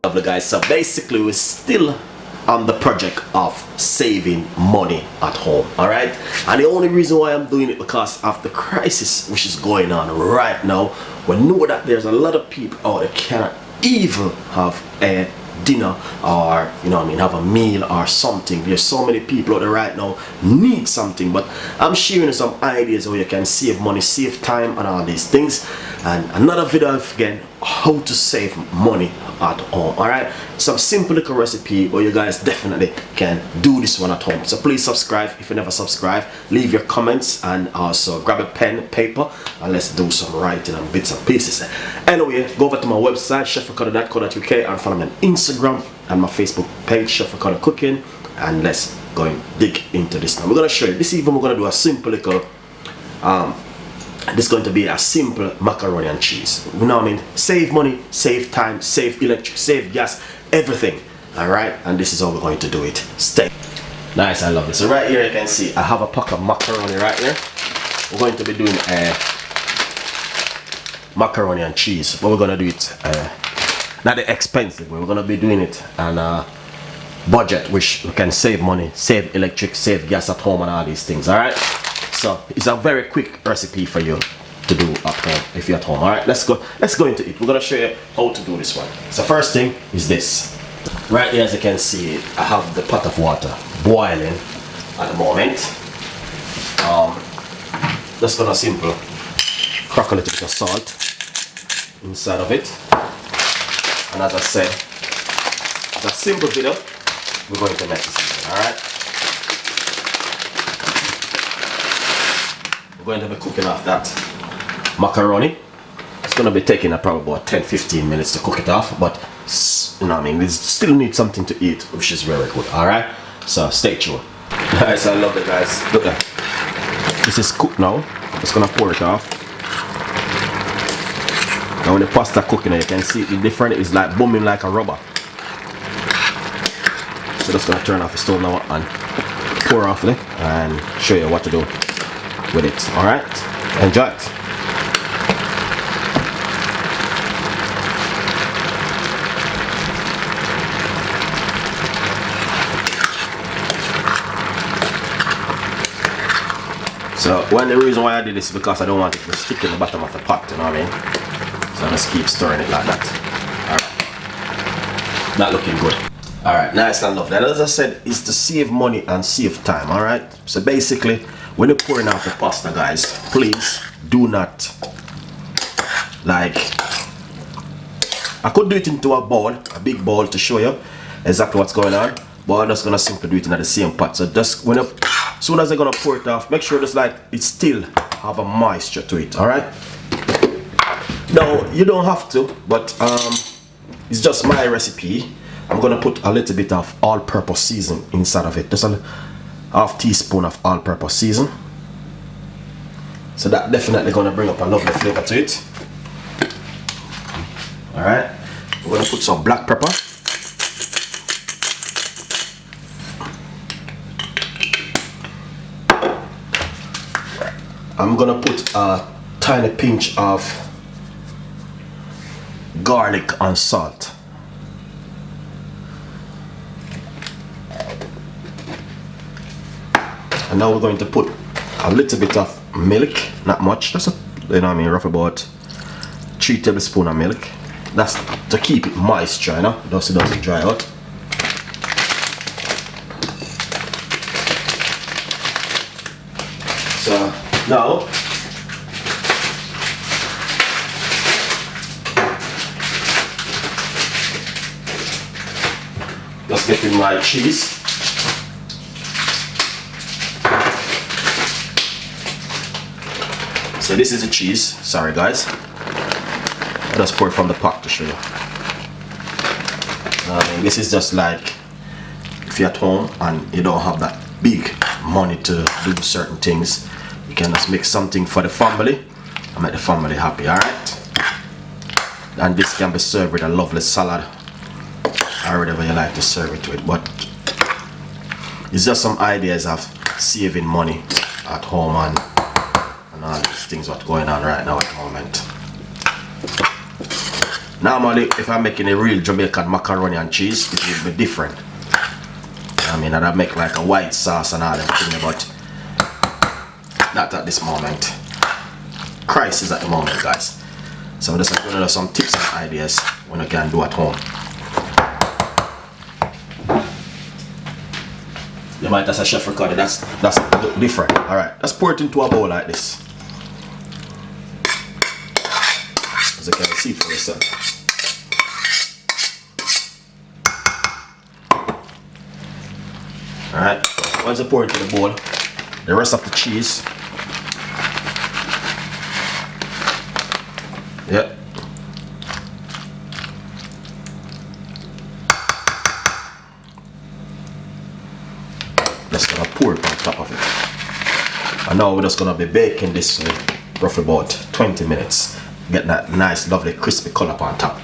Lovely guys, so basically we're still on the project of saving money at home, all right? And the only reason why I'm doing it because of the crisis which is going on right now. We know that there's a lot of people out there cannot even have a dinner, or you know what I mean, have a meal or something. There's so many people out there right now need something, but I'm sharing some ideas where you can save money, save time and all these things. And another video again, how to save money at home, all right? Some simple little recipe where you guys definitely can do this one at home. So please subscribe if you never subscribe, leave your comments, and also grab a pen, paper, and let's do some writing and bits and pieces. Anyway, go over to my website chefricardo.co.uk and follow me on Instagram and my Facebook page Chef Ricardo Cooking, and let's go and dig into this now. We're gonna show you this evening. We're gonna do a simple little this is going to be a simple macaroni and cheese. You know what I mean? Save money, save time, save electric, save gas, everything. Alright? And this is how we're going to do it. Stay. Nice, I love it. So right here you can see I have a pack of macaroni right here. We're going to be doing a macaroni and cheese. But we're going to do it not the expensive way. We're going to be doing it on a budget which we can save money, save electric, save gas at home and all these things. Alright? So it's a very quick recipe for you to do at home if you're at home. All right, let's go into it. We're gonna show you how to do this one. So first thing is this. Right here, as you can see, I have the pot of water boiling at the moment. Just gonna simple crack a little bit of salt inside of it, and as I said, it's a simple video. We're going to make this. All right. Going to be cooking off that macaroni. It's going to be taking probably about 10-15 minutes to cook it off, but you know what I mean, we still need something to eat, which is very good. Alright, so stay tuned. Guys, I love it, guys. Look at this is cooked now. Just gonna pour it off. Now when the pasta cooking, you can see it different. It's like booming like a rubber. So just gonna turn off the stove now and pour off it and show you what to do with it. All right, enjoy it. So one of the reason why I did this is because I don't want it to stick in the bottom of the pot, you know what I mean? So I just keep stirring it like that. All right, not looking good. All right, nice and lovely. And as I said, it's to save money and save time. All right, so basically when you're pouring out the pasta, guys, please do not, like, I could do it into a bowl, a big bowl, to show you exactly what's going on, but I'm just gonna simply do it in the same pot. So just when you, as soon as I'm gonna pour it off, make sure just like it still have a moisture to it. All right. Now you don't have to, but it's just my recipe. I'm gonna put a little bit of all-purpose season inside of it. Just a half teaspoon of all-purpose season, so that definitely gonna bring up a lovely flavor to it. All right, we're gonna put some black pepper. I'm gonna put a tiny pinch of garlic and salt. And now we're going to put a little bit of milk, not much, that's a, you know what I mean, rough about 3 tablespoons of milk. That's to keep it moist, you know, thus it doesn't dry out. So now just getting my cheese. So this is the cheese. Sorry guys, I just poured from the pot to show you. This is just like if you're at home and you don't have that big money to do certain things, you can just make something for the family and make the family happy. Alright, and this can be served with a lovely salad or whatever you like to serve it with, but it's just some ideas of saving money at home and all these things what's going on right now at the moment. Normally, if I'm making a real Jamaican macaroni and cheese, it will be different. I mean, I'd make like a white sauce and all that thing, but not at this moment. Crisis at the moment, guys. So I'm just giving you some tips and ideas when you can do at home. You might as a Chef Ricardo, that's different. Alright, let's pour it into a bowl like this. As you can see for yourself. Alright, once you pour it into the bowl, the rest of the cheese. Yep. Just gonna pour it on top of it. And now we're just gonna be baking this roughly about 20 minutes. Get that nice, lovely, crispy color on top.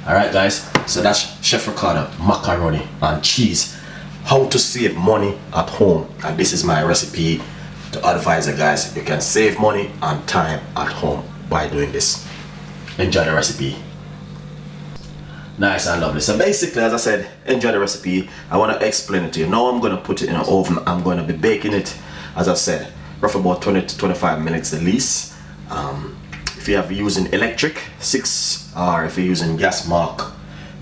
Alright guys, so that's Chef Ricardo macaroni and cheese. How to save money at home. And this is my recipe to advise you guys. You can save money and time at home by doing this. Enjoy the recipe. Nice and lovely. So basically, as I said, enjoy the recipe. I want to explain it to you. Now I'm going to put it in an oven. I'm going to be baking it, as I said, roughly about 20 to 25 minutes at least. If you have using electric 6, or if you're using gas mark,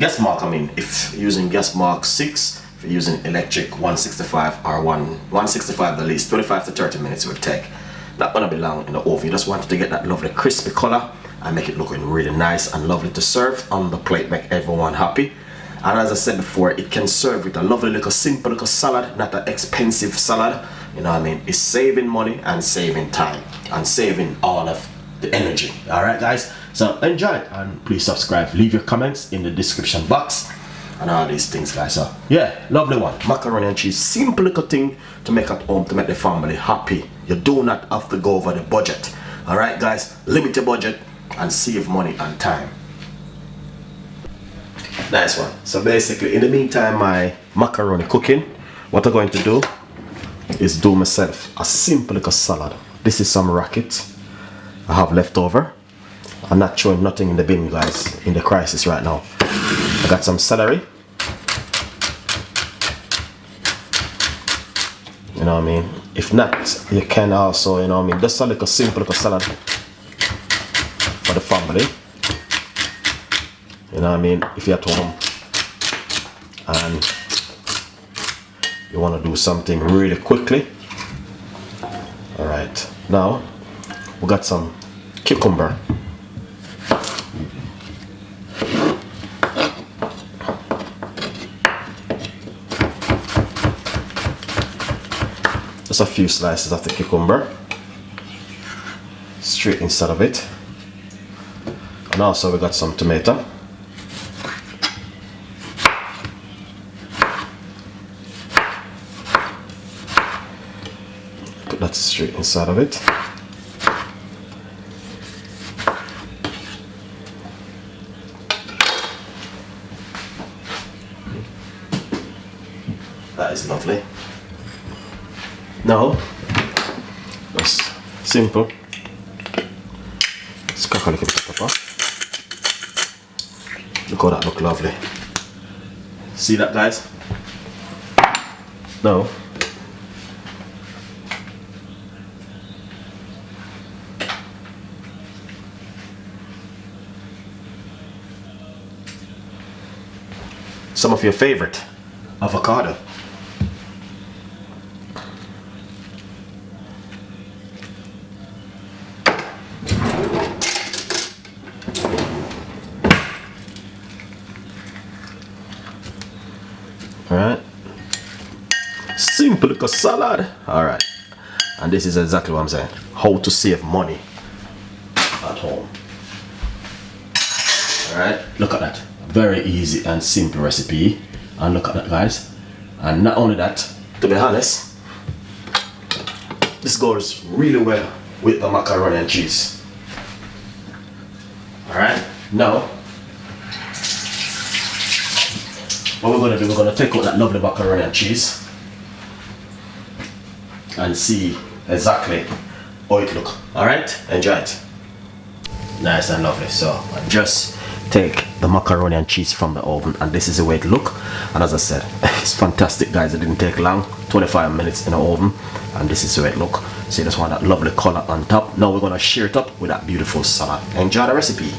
I mean, if you're using gas mark 6, if you're using electric 165 or 165 at least, 25 to 30 minutes it would take. Not gonna be long in the oven. You just wanted to get that lovely crispy color and make it looking really nice and lovely to serve on the plate, make everyone happy. And as I said before, it can serve with a lovely little simple little salad, not an expensive salad. You know what I mean? It's saving money and saving time and saving all of the energy. Alright guys, so enjoy it and please subscribe, leave your comments in the description box and all these things guys. So yeah, lovely one, macaroni and cheese, simple little thing to make at home to make the family happy. You do not have to go over the budget. Alright guys, limit your budget and save money and time. Nice one. So basically in the meantime my macaroni cooking, what I'm going to do is do myself a simple little salad. This is some racket I have left over. I'm not throwing nothing in the bin guys in the crisis right now. I got some celery, you know what I mean. If not, you can also, you know what I mean, just a little simple little salad for the family, you know what I mean. If you're at home and you want to do something really quickly. Alright, now we got some cucumber. Just a few slices of the cucumber straight inside of it. And also we got some tomato. Put that straight inside of it. That is lovely. Now, just simple. Let's crack a little bit of pepper. Look how that look lovely. See that guys? Now, some of your favorite avocado. Alright, simple little salad. Alright, and this is exactly what I'm saying, how to save money at home. Alright, look at that, very easy and simple recipe. And look at that guys, and not only that, to be honest, this goes really well with the macaroni and cheese. Alright, now what we're going to do, we're going to take out that lovely macaroni and cheese and see exactly how it looks. Alright, enjoy it. Nice and lovely. So I'm just take the macaroni and cheese from the oven, and this is the way it look. And as I said, it's fantastic, guys. It didn't take long, 25 minutes in the oven, and this is the way it look. So you just want that lovely color on top. Now we're gonna share it up with that beautiful salad. Enjoy the recipe.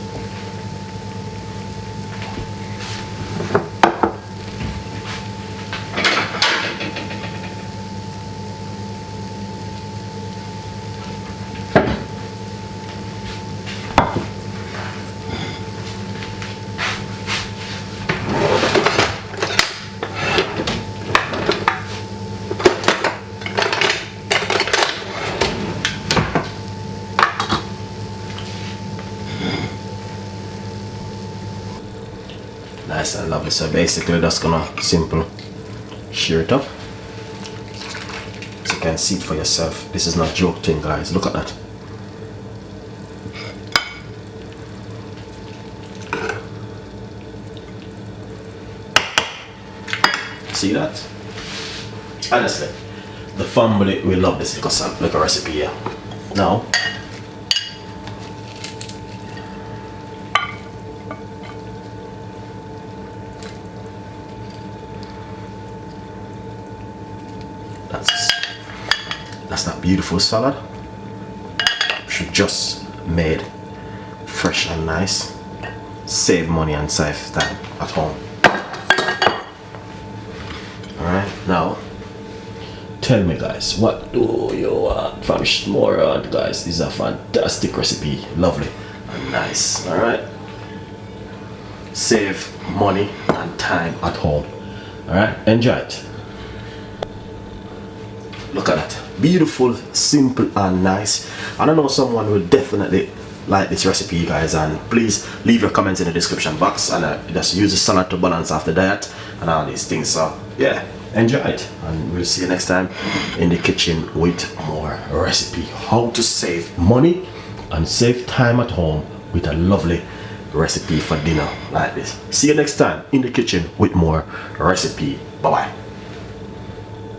Nice and lovely. So basically just gonna simple shear it up so you can see it for yourself. This is not a joke thing, guys. Look at that. See that? Honestly, the family will love this little recipe here. Now that's that beautiful salad. She just made fresh and nice. Save money and save time at home. Alright, now tell me, guys, what do you want from more on, guys? This is a fantastic recipe, lovely and nice. Alright, save money and time at home. Alright, enjoy it. Look at that, beautiful, simple and nice. And I know someone will definitely like this recipe, guys, and please leave your comments in the description box, and just use the salad to balance after diet and all these things. So yeah, enjoy it, and we'll see you next time in the kitchen with more recipe, how to save money and save time at home with a lovely recipe for dinner like this. See you next time in the kitchen with more recipe. Bye bye.